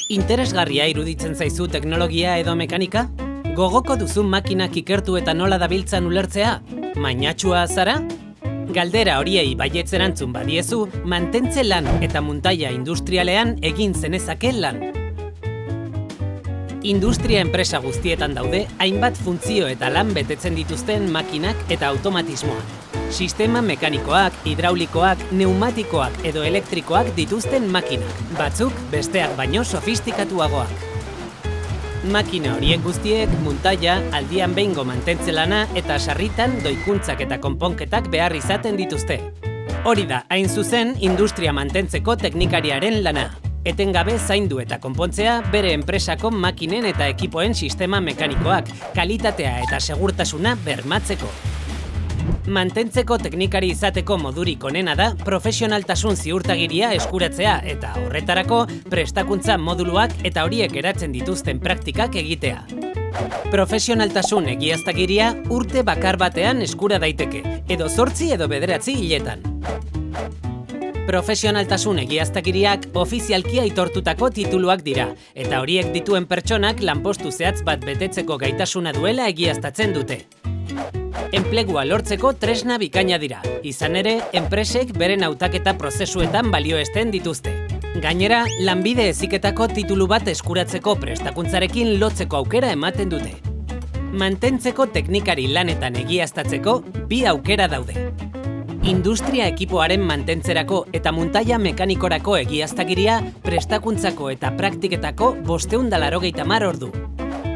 Interesgarria iruditzen zaizu teknologia edo mekanika? Gogoko duzun makinak ikertu eta nola dabiltzan ulertzea? Mainatxua zara? Galdera horiei baietz erantzun badiezu, mantentze lan eta muntaia industrialean egin zenezake lan. Industria enpresa guztietan daude, hainbat funtzio eta lan betetzen dituzten makinak eta automatismoak. Sistema mekanikoak, hidraulikoak, pneumatikoak edo elektrikoak dituzten makinak, batzuk besteak baino sofistikatuagoak. Makina horiek guztiek muntaia, aldian behingo mantentze lana eta sarritan doikuntzak eta konponketak behar izaten dituzte. Hori da, hain zuzen, industria mantentzeko teknikariaren lana. Etengabe zaindu eta konpontzea bere enpresako makinen eta ekipoen sistema mekanikoak, kalitatea eta segurtasuna bermatzeko. Mantentzeko teknikari izateko modurik onena da profesionaltasun ziurtagiria eskuratzea eta horretarako prestakuntza moduluak eta horiek eratzen dituzten praktikak egitea. Profesionaltasun egiaztagiria urte bakar batean eskura daiteke, edo 8 edo 9 hiletan. Profesionaltasun egiaztagiriak ofizialki aitortutako tituluak dira, eta horiek dituen pertsonak lanpostu zehatz bat betetzeko gaitasuna duela egiaztatzen dute. Enplegua lortzeko tresna bikaina dira, izan ere, enpresek beren hautaketa prozesuetan balioesten dituzte. Gainera, lanbide heziketako titulu bat eskuratzeko prestakuntzarekin lotzeko aukera ematen dute. Mantentzeko teknikari lanetan egiaztatzeko 2 aukera daude. Industria ekipoaren mantentzerako eta muntaia mekanikorako egiaztagiria prestakuntzako eta praktiketako 580 ordu.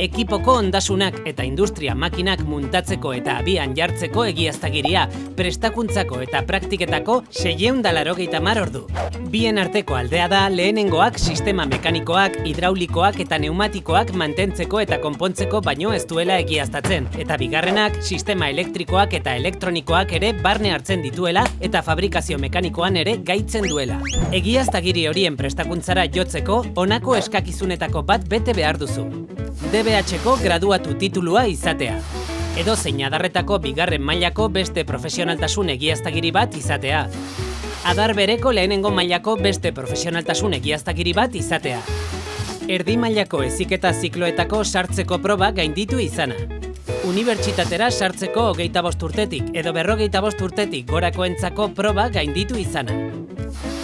Ekipoko ondasunak eta industria makinak muntatzeko eta abian jartzeko egiaztagiria, prestakuntzako eta praktiketako 680 ordu. Bien arteko aldea da lehenengoak sistema mekanikoak, hidraulikoak eta pneumatikoak mantentzeko eta konpontzeko baino ez duela egiaztatzen, eta bigarrenak sistema elektrikoak eta elektronikoak ere barne hartzen dituela eta fabrikazio mekanikoan ere gaitzen duela. Egiaztagiri horien prestakuntzara jotzeko honako eskakizunetako bat bete behar duzu. DBH-ko graduatu titulua izatea. Edo zein adarretako 2. mailako beste profesionaltasun egiaztagiri bat izatea. Adar bereko lehenengo mailako beste profesionaltasun egiaztagiri bat izatea. Erdi mailako heziketa zikloetako sartzeko proba gainditu izana. Unibertsitatera sartzeko 25 urtetik edo 45 urtetik gorakoentzako proba gainditu izana.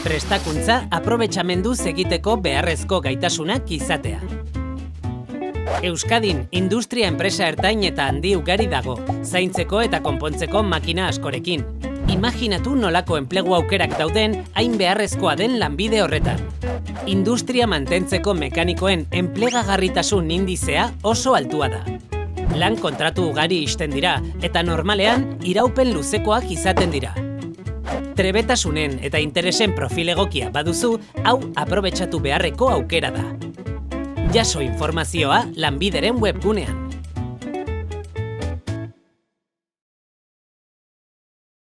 Prestakuntza aprobetxamenduz egiteko beharrezko gaitasunak izatea. Euskadin industria enpresa ertain eta handi ugari dago, zaintzeko eta konpontzeko makina askorekin. Imaginatu nolako enplegu aukerak dauden hain beharrezkoa den lanbide horretan. Industria mantentzeko mekanikoen enplegagarritasun indizea oso altua da. Lan kontratu ugari ixten dira eta normalean iraupen luzekoak izaten dira. Trebetasunen eta interesen profil egokia baduzu, hau aprobetxatu beharreko aukera da. Jaso informazioa Lanbideren webgunean.